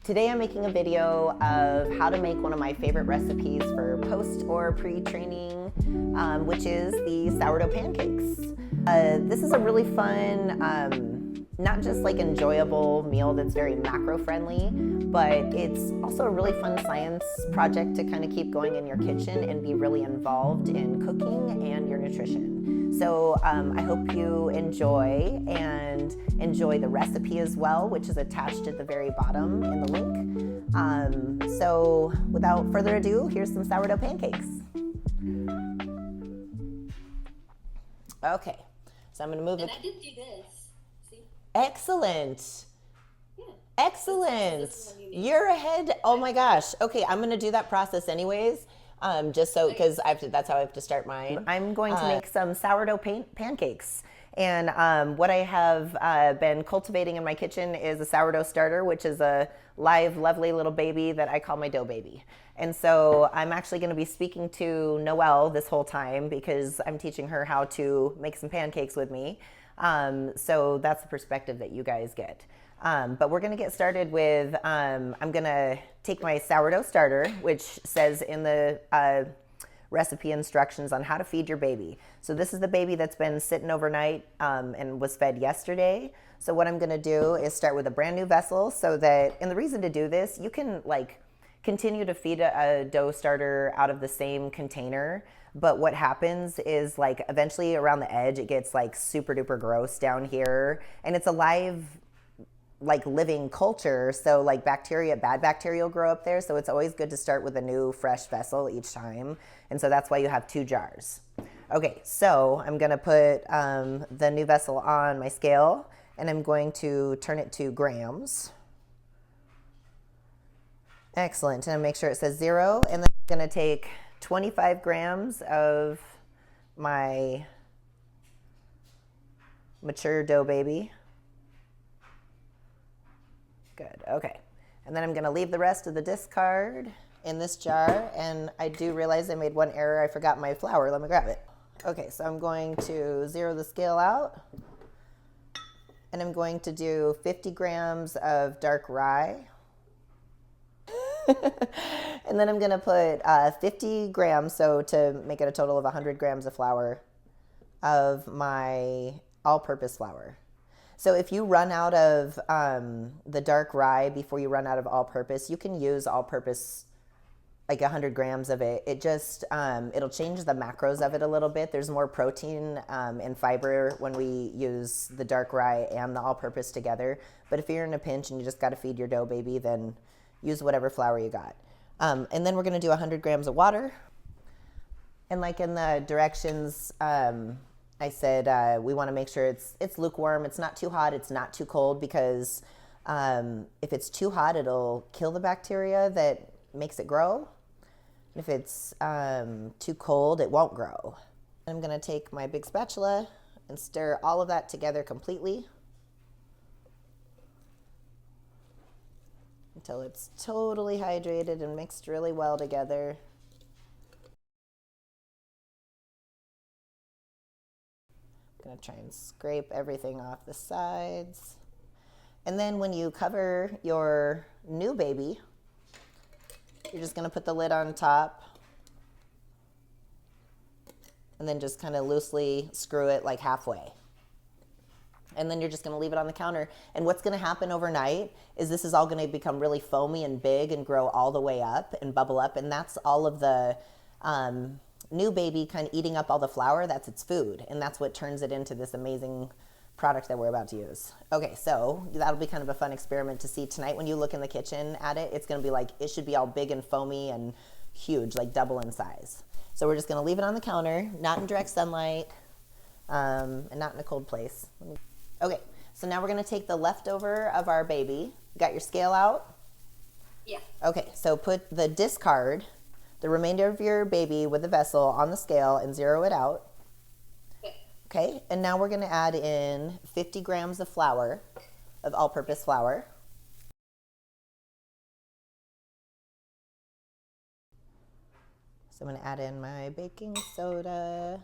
Today I'm making a video of how to make one of my favorite recipes for post or pre-training, which is the sourdough pancakes. This is a really fun, not just like enjoyable meal that's very macro friendly, but it's also a really fun science project to kind of keep going in your kitchen and be really involved in cooking and your nutrition. So I hope you enjoy the recipe as well, which is attached at the very bottom in the link. So without further ado, here's some sourdough pancakes. Okay, so I'm gonna move it. And I did do this. See? Excellent. Yeah. Excellent. This is You're ahead. Oh my gosh. Okay, I'm gonna do that process anyways. Just so, because that's how I have to start mine. I'm going to make some sourdough pancakes. And what I have been cultivating in my kitchen is a sourdough starter, which is a live, lovely little baby that I call my dough baby. And so I'm actually going to be speaking to Noelle this whole time because I'm teaching her how to make some pancakes with me. So that's the perspective that you guys get. But we're going to get started with, I'm going to take my sourdough starter, which says in the recipe instructions on how to feed your baby. So this is the baby that's been sitting overnight and was fed yesterday. So what I'm going to do is start with a brand new vessel so that, and the reason to do this, you can like continue to feed a dough starter out of the same container. But what happens is like eventually around the edge, it gets like super duper gross down here. And it's a live like living culture, so like bad bacteria will grow up there, so it's always good to start with a new fresh vessel each time, and so that's why you have 2 jars. Okay, so I'm gonna put the new vessel on my scale and I'm going to turn it to grams. Excellent, and make sure it says 0, and then I'm gonna take 25 grams of my mature dough baby. Good, okay. And then I'm gonna leave the rest of the discard in this jar, and I do realize I made one error. I forgot my flour, let me grab it. Okay, so I'm going to 0 the scale out, and I'm going to do 50 grams of dark rye. And then I'm gonna put 50 grams, so to make it a total of 100 grams of flour, of my all-purpose flour. So if you run out of the dark rye before you run out of all-purpose, you can use all-purpose, like 100 grams of it. It just, it'll change the macros of it a little bit. There's more protein and fiber when we use the dark rye and the all-purpose together. But if you're in a pinch and you just gotta feed your dough baby, then use whatever flour you got. And then we're gonna do 100 grams of water. And like in the directions, I said we want to make sure it's lukewarm. It's not too hot. It's not too cold, because if it's too hot, it'll kill the bacteria that makes it grow. If it's too cold, it won't grow. I'm going to take my big spatula and stir all of that together completely until it's totally hydrated and mixed really well together. Gonna try and scrape everything off the sides. And then when you cover your new baby, you're just gonna put the lid on top and then just kind of loosely screw it like halfway. And then you're just gonna leave it on the counter. And what's gonna happen overnight is this is all gonna become really foamy and big and grow all the way up and bubble up, and that's all of the new baby kind of eating up all the flour. That's its food, and that's what turns it into this amazing product that we're about to use. Okay, so that'll be kind of a fun experiment to see tonight. When you look in the kitchen at it, it's gonna be like, it should be all big and foamy and huge, like double in size. So we're just gonna leave it on the counter, not in direct sunlight, and not in a cold place. Okay, so now we're gonna take the leftover of our baby. You got your scale out? Yeah. Okay, so put the discard, the remainder of your baby with the vessel on the scale and 0 it out. Okay, and now we're gonna add in 50 grams of flour, of all-purpose flour. So I'm gonna add in my baking soda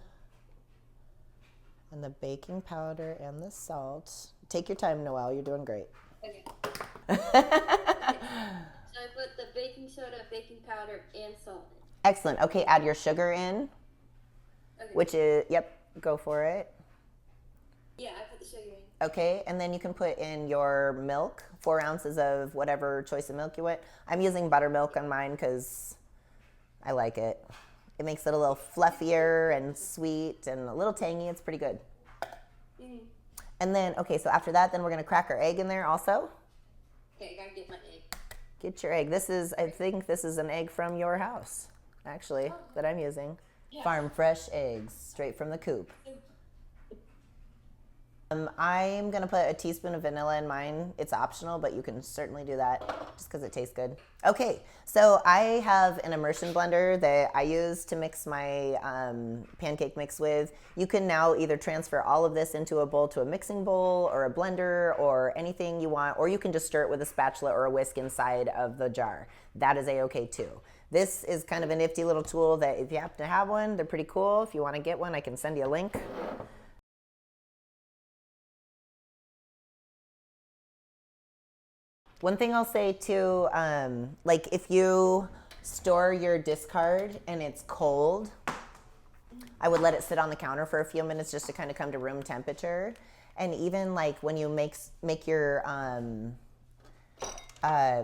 and the baking powder and the salt. Take your time, Noelle, you're doing great. Okay. soda, baking powder, and salt. Excellent. Okay, add your sugar in, Okay. which is, yep, go for it. Yeah, I put the sugar in. Okay, and then you can put in your milk, 4 ounces of whatever choice of milk you want. I'm using buttermilk on mine because I like it. It makes it a little fluffier and sweet and a little tangy. It's pretty good. Mm. And then, okay, so after that, then we're gonna crack our egg in there also. Okay, I gotta get my egg. Get your egg. This is, I think this is an egg from your house, actually, that I'm using. Yeah. Farm fresh eggs, straight from the coop. I'm gonna put a teaspoon of vanilla in mine. It's optional, but you can certainly do that just because it tastes good. Okay, so I have an immersion blender that I use to mix my pancake mix with. You can now either transfer all of this into a bowl to a mixing bowl or a blender or anything you want, or you can just stir it with a spatula or a whisk inside of the jar. That is a-okay too. This is kind of a nifty little tool that if you happen to have one, they're pretty cool. If you want to get one, I can send you a link. One thing I'll say too, like if you store your discard and it's cold, I would let it sit on the counter for a few minutes just to kind of come to room temperature. And even like when you make your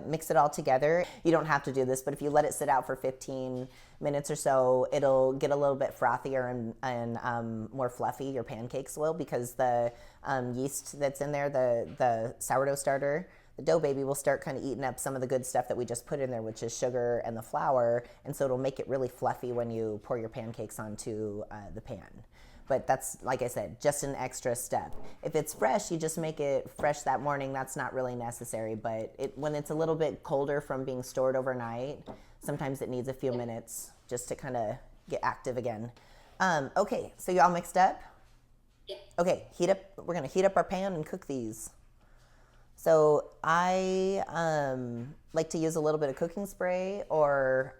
mix it all together, you don't have to do this, but if you let it sit out for 15 minutes or so, it'll get a little bit frothier and more fluffy. Your pancakes will, because the yeast that's in there, the sourdough starter, the dough baby will start kind of eating up some of the good stuff that we just put in there, which is sugar and the flour, and so it'll make it really fluffy when you pour your pancakes onto the pan. But that's, like I said, just an extra step. If it's fresh, you just make it fresh that morning. That's not really necessary, but when it's a little bit colder from being stored overnight, sometimes it needs a few minutes just to kind of get active again. Okay, so you all mixed up? Yeah. Okay, we're gonna heat up our pan and cook these. So I like to use a little bit of cooking spray or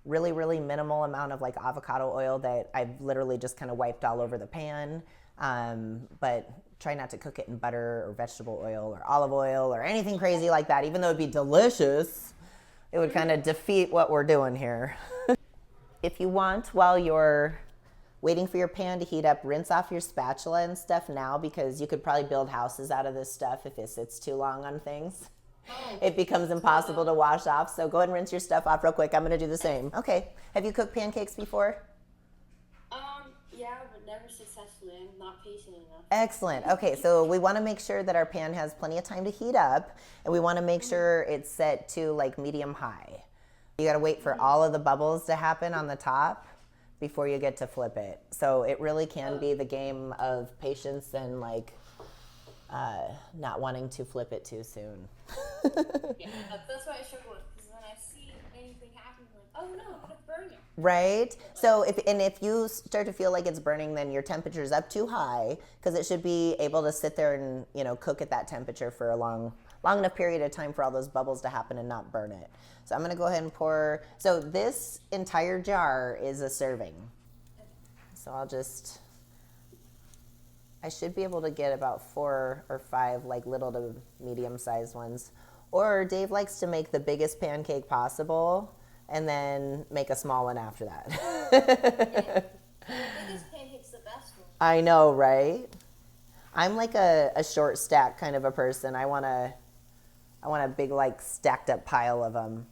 really, really minimal amount of like avocado oil that I've literally just kind of wiped all over the pan. But try not to cook it in butter or vegetable oil or olive oil or anything crazy like that. Even though it'd be delicious, it would kind of defeat what we're doing here. If you want, while you're waiting for your pan to heat up, rinse off your spatula and stuff now, because you could probably build houses out of this stuff if it sits too long on things. It becomes impossible to wash off. So go ahead and rinse your stuff off real quick. I'm going to do the same. Okay. Have you cooked pancakes before? Yeah, but never successfully. I'm not patient enough. Excellent. Okay, so we want to make sure that our pan has plenty of time to heat up, and we want to make sure it's set to like medium high. You got to wait for all of the bubbles to happen on the top before you get to flip it. So it really can be the game of patience and like not wanting to flip it too soon. Yeah, that's why I struggle with, because when I see anything happen, I'm like, oh no, I'm gonna burn it. Right? So if you start to feel like it's burning, then your temperature is up too high, because it should be able to sit there and cook at that temperature for a long enough period of time for all those bubbles to happen and not burn it. So I'm going to go ahead and pour. So this entire jar is a serving. So I should be able to get about 4 or 5 like little to medium sized ones. Or Dave likes to make the biggest pancake possible and then make a small one after that. Yeah. The biggest pancake's the best one. I know, right? I'm like a short stack kind of a person. I want a big like stacked up pile of them.